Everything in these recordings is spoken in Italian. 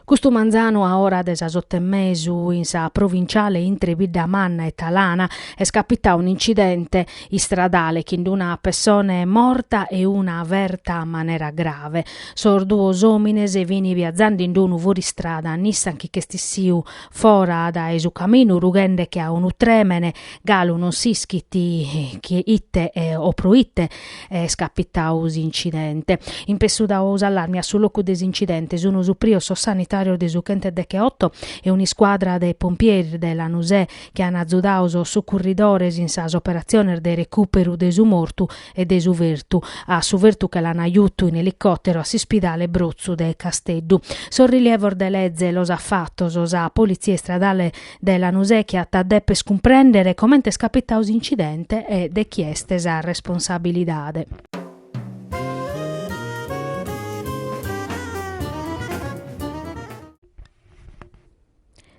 Questo manzano a ora desa 8:30 in sa provinciale intre Viddamanna e Talana è scapitato un incidente stradale che una persona è morta e una avverta a maniera grave. Sorduo omines e vini viaggiando in dunu fuori strada, Nissan che stissiu fora da esu camino, rughende che ha un tremene, galo non si schitti che itte o proitte è scapitato incidente. In pessuda allarmi a sul loco desincidente, uno suprio sanitario de Zucchente de Cheotto e una squadra dei pompieri della Nusè che hanno azzudato su corridores in sas operazioni de recupero de su mortu e de su vertu. A su vertu che l'hanno aiuto in elicottero a Sispidale Bruzzu de Casteddu. Sorrilievo de lezze los ha fatto a polizia stradale della Nusè che ha taddeppe scomprendere come è scapitato incidente e de chieste a responsabilidade.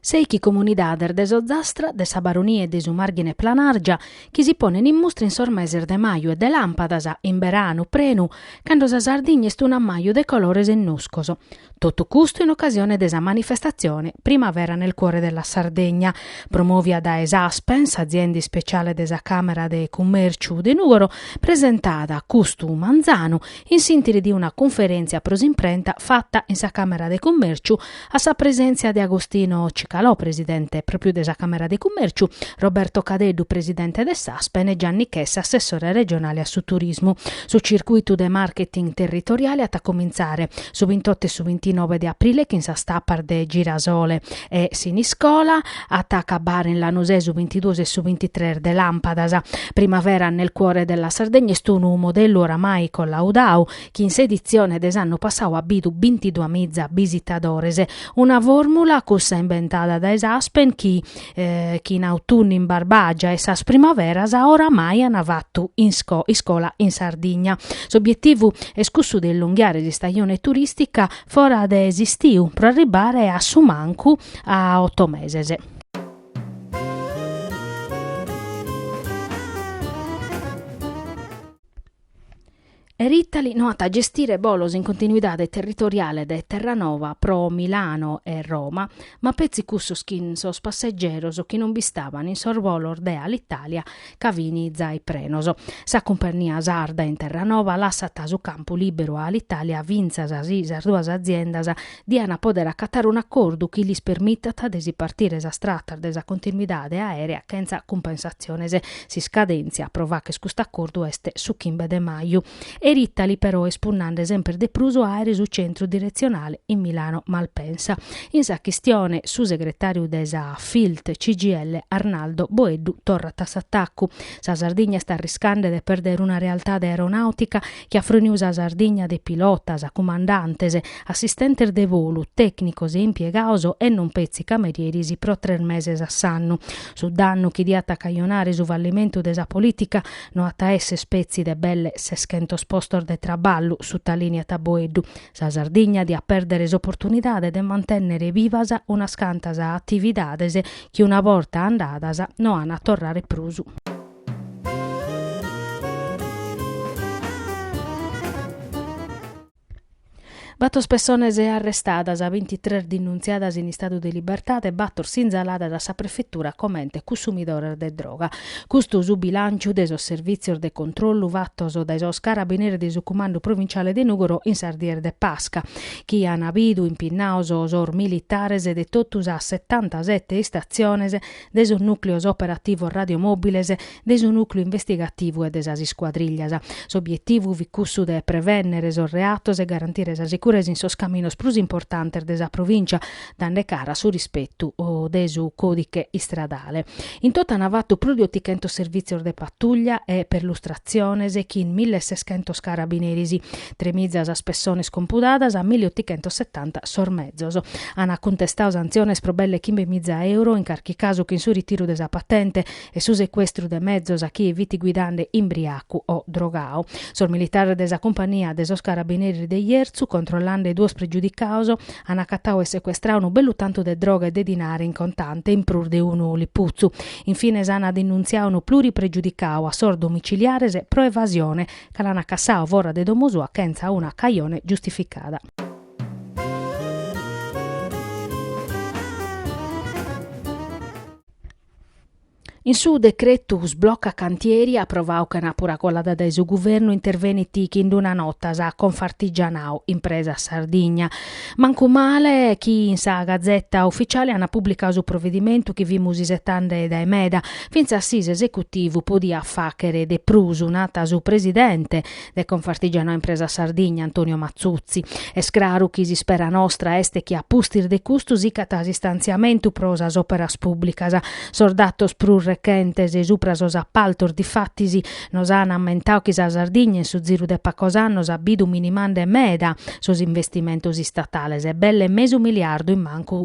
Sei chi comunidader de Sozzastra, de sa baronia e de su margine planargia, chi si pone in mostra in sormeser de maio e de lampadasa, in beranu, prenu, cando sa Sardigna est un ammaio de colores ennuscoso. Tutto custo in occasione de sa manifestazione Primavera nel cuore della Sardegna, promovia da Esaspens, azienda speciale de sa Camera de Commerciu de Nuoro, presentata a custu manzano, in sintiri di una conferenza prosimprenta fatta in sa Camera de Commerciu a sa presenza di Agostino Cicalò, presidente proprio della Camera di Commerciu, Roberto Cadeddu, presidente del Saspen e Gianni Chessa, assessore regionale a su turismo. Su circuito de marketing territoriale a cominciare su 28 e su 29 di aprile che in sa stappar de Girasole e Siniscola, attacca bar in Lanusè su 22 e su 23 de Lampadasa. Primavera nel cuore della Sardegna è un modello oramai collaudau che in sedizione des'anno passato a bidu 22.000 visitadores, una formula cussa inventata da Esaspen chi in autunno in Barbagia e sas primaveras a oramai hanno fatto in scuola in Sardegna. L'obiettivo è scussu del lunghiare di stagione turistica fora de esistiu per arrivare a Sumancu a 8 mesi. Eritali nota gestire bolos in continuità territoriale de Terranova pro Milano e Roma, ma pezzi cussos chin sos passeggeros chi non bistavano in sorvolor de all'Italia cavini zai prenoso. Sa compagnia sarda in Terranova lassata su campo libero all'Italia vinzas asisas duas aziendas di ana poder accattare un accordo che gli permittata de si partire sa stratar de sa continuità aerea senza compensazione se si scadenzia prova che questo accordo este su Kimbe de Maio. Eritali però espugnando sempre de pruso aereo su centro direzionale in Milano Malpensa. In sa questione su segretario desa Filt CGL Arnaldo Boeddu torra tassattacco. Sa Sardegna sta riscando de perdere una realtà de aeronautica che ha forniuto a Sardegna de pilotas, a comandantese, assistente de volo, tecnicos e impiegaoso e non pezzi camerierisi pro 3 mesi a sanno. Su danno chi diata caionare su fallimento desa politica no ataesse spezzi de belle seschento postor de traballo su ta linea Boeddu. Sa Sardegna di a perdere l'opportunità de mantenere vivasa una scantasa attividades che una volta andadasa no hanno a tornare prusu. Battos persones arrestadas, a 23 denunziadas in stato di libertà e battor sinzalada da sa prefettura commente consumidor de droga. Custo su bilancio de sos servizios de controllo vattos da sos carabinieri de su comando provinciale de Nuoro in Sardier de Pasca, chi han abidu impinnaos osor militares de totus a 77 staziones de sos nucleos operativos radiomobiles de su nucleo investigativo e de sas squadriglias. S'obiettivu vi cussu de prevennere sos reatos e garantire sa sicurezza in sos caminos plus importantes de sa provincia, dande cara su rispetto de su codice stradale. In toto han avatto più di 800 servizi de pattuglia e perlustrazione che in 1600 carabineri, 3.000 spessones compudadas a 1.870 sormezzos. Han contestato sanziones pro belle 15.000 euro in carchi caso che in su ritiro de sa patente e su sequestro de mezzos a chi eviti guidande imbriaco o drogao. Sor militare de sa compagnia de sos carabinieri de Ierzu controllando i due spregiudicato hanno accattato e sequestrato un bello tanto de droga e de dinari in contante in prur de uno lipuzzu. Infine s'hanno denunziato pluripregiudicato a sor domiciliare pro evasione che l'hanno accassato vora de domosua senza una caione giustificata. In su decreto sblocca cantieri approvato che una pura collada del suo governo interveniti in una notte a Confartigianao, impresa Sardegna. Manco male chi in sa gazzetta ufficiale hanno pubblicato su provvedimento che vi musisettande da Emeda, finza assise esecutivo podia facere de prusu nata su presidente de Confartigianao impresa Sardegna Antonio Mazzuzzi. E scraru chi si spera nostra este chi a pustir de custus i catasi stanziamento prosas operas pubblicas, sordatos prur recentes e suprasos appaltor di fattisi nos han ammentau chi sa Sardegna su ziru de pacos annos abidu minimande meda sos investimentos statales e belle mesu miliardo in mancu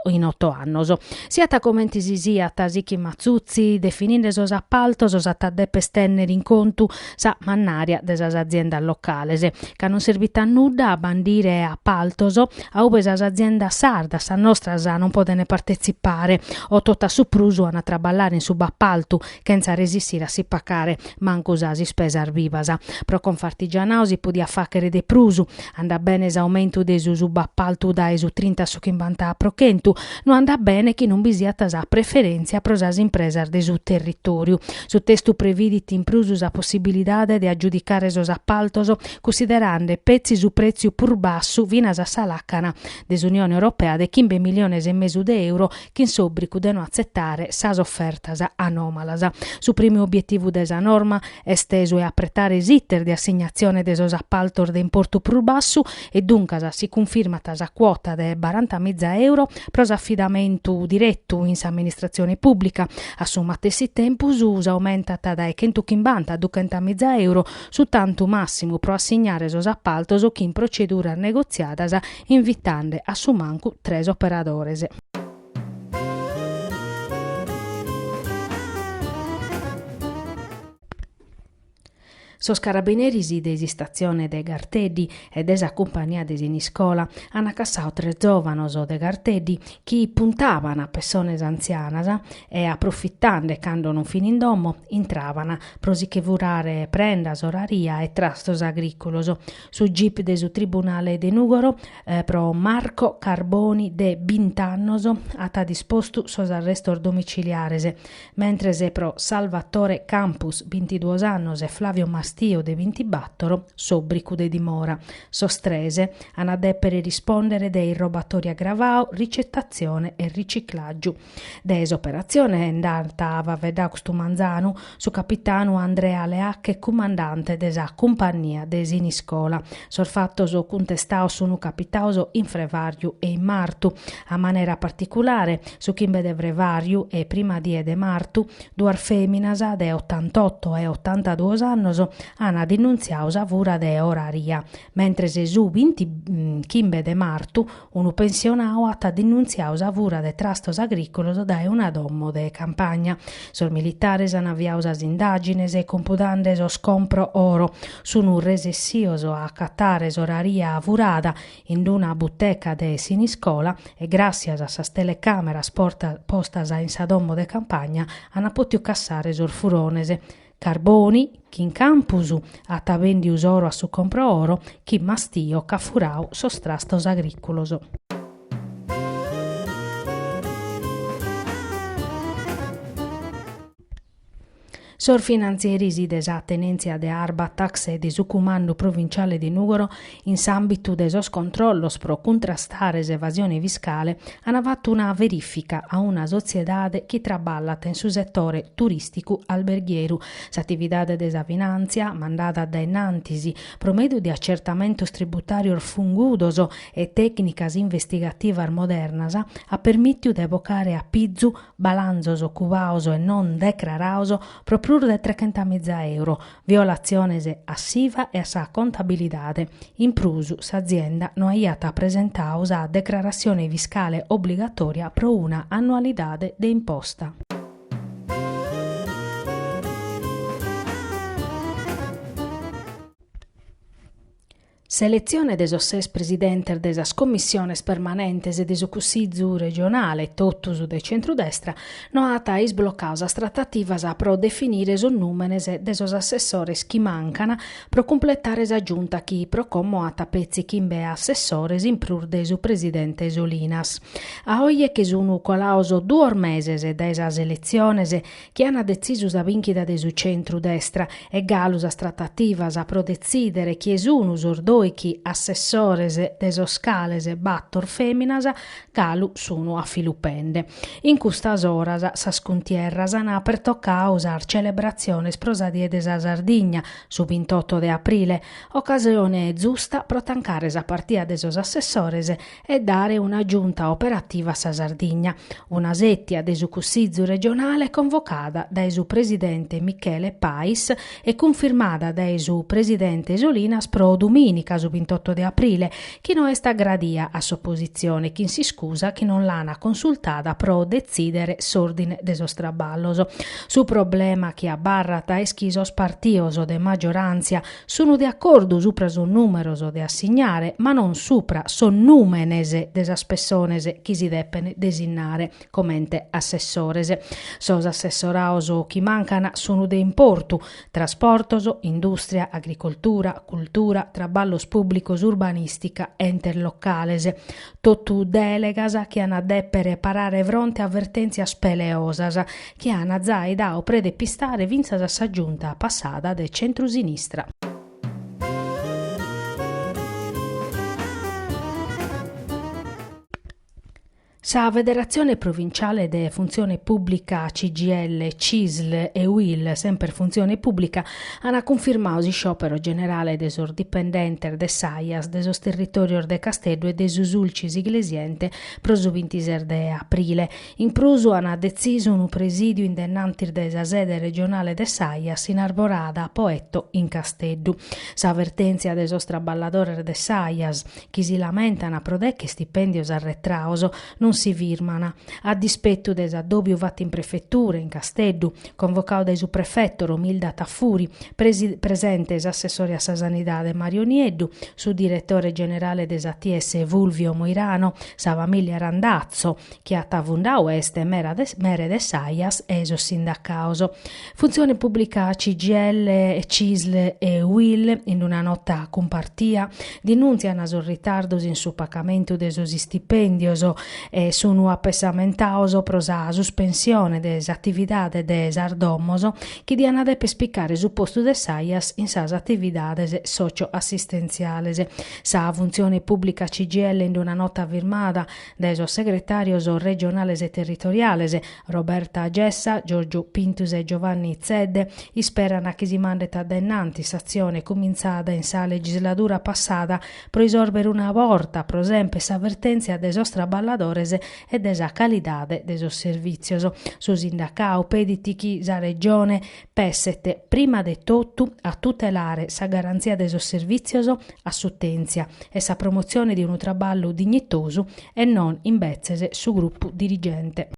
in 8 annos. Siata commenti si sia Tasichi Mazzuzzi defininde sos appaltos os ataddeppe stennere in contu sa mannaria de sas aziendas locales ca non servita a nuda a bandire appaltos a ove sas aziendas sardas a nostras non podene partecipare o tota su prusu a traballare in subappaltu senza resistere a si pacare manco usasi spesar vivas. Pro Confartigianao si podia facere de prusu, anda bene aumento de su subappaltu da su 30 su 50 prochentu, non anda bene che non bisia tasa preferenzia pro sas impresas de su territorio. Su testu previdit in prusu a possibilidade de aggiudicare sos appaltos considerande pezzi su prezio pur bassu vinas a salacana des'Unione Europea de 15 milioni e mezzo de euro che in sobricu de non accettare sas offertas anomalas. Su primo obiettivo desa norma esteso e apretare iter di assegnazione de sos appaltos de importo pur bassu e dunque si conferma tasa quota de 40.000 euro pros affidamento diretto in amministrazione pubblica. A somma tessi tempo usa aumentata da 150 a 200.000 euro su tanto massimo pro assegnare sos appaltos o chi in procedura negoziadas invitande a su mancu 3 operadores. Sos carabinieri desi stazione de Garteddi e desa compagnia desi in scola hanno cassao 3 giovanos de Garteddi chi puntavano a persone anzianas e approfittando quando non fin domo intravano prosicevurare prendas, oraria e trastos agricolos. Su jeep de su tribunale de Nugoro pro Marco Carboni de 20 annos ata dispostu sos arrestos domiciliares, mentre se pro Salvatore Campus 22 annos e Flavio Mastio de 24 sobricu de dimora. Sostrese hanno adeppere rispondere dei robatori aggravao, ricettazione e riciclaggio. Des operazione è andata a Vavedaustu Manzanu su capitano Andrea Leacche, comandante desa compagnia desi in scola. Sorfattoso contestao sono capitauso in Frevariu e in Martu. A maniera particolare su Chimbe de Frevariu e prima die de Martu, duar feminas de 88 e 82 annos hanno denunziato savura de oraria, mentre se su 20 chimbe de Martu unu pensionao ha denunziato savura de trastos agricolos da una dommo de campagna. Sos militares hanno avviato as indagines e computande sos compro oro sono resessioso a accattare oraria avurada in una butteca de siniscola e grazie a sas telecameras postas in sa dommo de campagna hanno potuto cassare sos furonese. Carboni, chi in campusu, a tavendi usoro a su compro oro, chi mastio cafurau sostrastos agricolos. Sor finanzieri desa tenenzia de Arba tax e de su comando provinciale di Nugoro in s'ambitu de sos controllos pro contrastare evasione fiscale hanno fatto una verifica a una sociedade che traballata in su settore turistico alberghiero. S'attividade de savinanzia mandata da innantisi promedio di accertamento tributario fungudoso e tecnicas investigativas modernas ha permittido de evocare a pizzu balanzoso cuvaoso e non declaraoso pro plur de 300.000 euro, violazione assiva e a sa contabilidade. In prusu, s'azienda non aiata presentau sa declarazione fiscale obbligatoria pro una annualidade de imposta. Selezione des osses presidente des commissiones permanentes de Cussizzu regionale totus de centrodestra no ata isbloccaus trattativas a pro definire son numenes des assessores chi mancana pro completare sa giunta chi pro como ata pezzi chimbe assessores in prur de su presidente Solinas. A oie che sono colaoso 2 meses des eleiciones chi hanno deciso sa vinchida de su centrodestra e galus trattativas a pro decidere chi esunus ordoi chi assessores des scales battor feminas galu sono a filupende. In custas oras sas cuntierras ana per toccare celebrazione prosadie de sa Sardigna su 28 de aprile, occasione giusta pro tancare sa partida de sos assessores e dare una giunta operativa a sa Sardigna, una settia de su Cussizzu regionale convocata dai su presidente Michele Pais e confermata dai su presidente Solinas pro domenica su 28 di aprile, chi non sta gradia a sopposizione, chi si scusa chi non l'ana consultata pro decidere s'ordine de sos traballos. Su problema chi abbarrata e schisos partioso de maggioranza sono de accordo supra son numeroso de assignare, ma non supra son numenes des aspesones chi si deppen designare commente assessores. Sos assessoraos chi mancana sono de importu, trasportoso, industria, agricoltura, cultura, traballos públicos, urbanistica e interlocales. Totu delegas che hanno deppere parare fronte a avvertenzias peleosas che hanno già dao predepistare vinzas a sa giunta passata de centro-sinistra. Sa Federazione Provinciale de Funzione Pubblica CGL, CISL e UIL, sempre Funzione Pubblica, hanno confermato il sciopero generale des dipendentes de Saias, des territorios de Casteddu e des usulcis iglesiente pro su 26 de aprile. In prusu hanno deciso un presidio indennantir de sa sede regionale de Saias in Arborada a Poetto in Casteddu. Sa avvertenzia des traballadores de Saias, chi si lamentano pro che stipendios arretraos, non si firmana, a dispetto des addobbiu fatti in prefettura in Casteddu, convocato dai su prefetto Romilda Taffuri, presente assessore a sa sanidade Mario Nieddu, su direttore generale des ATS Vulvio Moirano, sa famiglia Randazzo, che a Tavundau est mere de Saias e so sindacaoso. Funzione pubblica CGL, CISL e UIL in una nota compartia denunziano sos ritardos in su pagamento de sos stipendios e sono appesamentaoso pro sa sospensione des attividades des ardommoso che diano deppe spiccare su posto de Saias in sas attividades socio-assistenziales. Sa funzione pubblica CGL in una nota firmata dai sos segretarios regionales e territoriales Roberta Gessa, Giorgio Pintus e Giovanni Zedde isperano che si mandeta addennanti s'azione cominciata in sa legislatura passata pro isorbere una volta pro esempio s'avvertenzia de sos traballadores e de sa calidade de sos servizios. Su sindacao pediti chi sa regione pessete prima de tutto a tutelare sa garanzia de sos servizios a s'utenzia e sa promozione di un traballo dignitoso e non imbezzese su gruppo dirigente.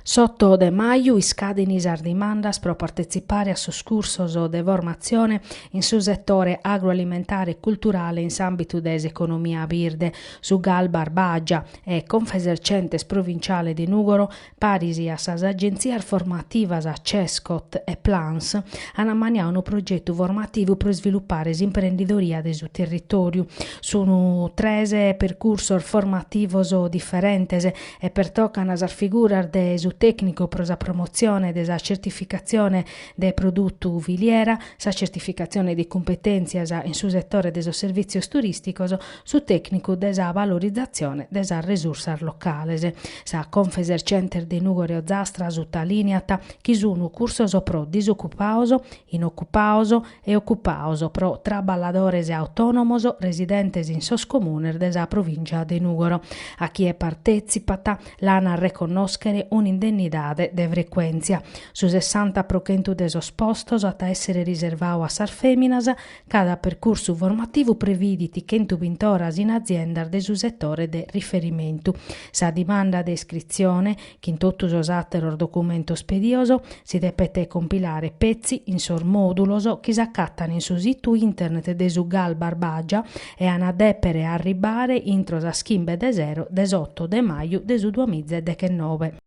Sotto de maio iscaden is ardimandas pro partecipare a sos cursos de formazione in su settore agroalimentare e culturale in s'ambito des economia virde su Gal Barbagia e Confesercentes provinciale di Nugoro, parisi a sas agenzias formativas a Cescot e Plans, hanno maniato un progetto formativo per sviluppare l'imprenditoria del suo territorio. Sono 13 percorsi formativi differenti e per toccano a figure de su tecnico pro sa promozione della certificazione dei prodotti filiera, sa certificazione di competenze in su settore dei servizi turistici, su tecnico della valorizzazione della risorsa locale. Sa Confesercenter di Nugoro Zastra su talineata chi sono cursos pro disoccupaoso, inoccupaoso e occupaoso pro traballadores autonomos residentes in sos comunes della provincia di Nugoro. A chi è partecipata l'ana riconoscere un indennidade de frequenzia. Su 60% de sos postos a essere riservau a sas feminas, cada percorso formativu previditi 120 oras in azienda de su settore de riferimento. Sa dimanda de iscrizione, che in totus os atteros documentos pedioso, si depete compilare pezzi in sor modulos che s'accattano in su sito internet de su Gal Barbagia e an adepere a arribare intro sa schimbe de 0 18 de maio de su 2019.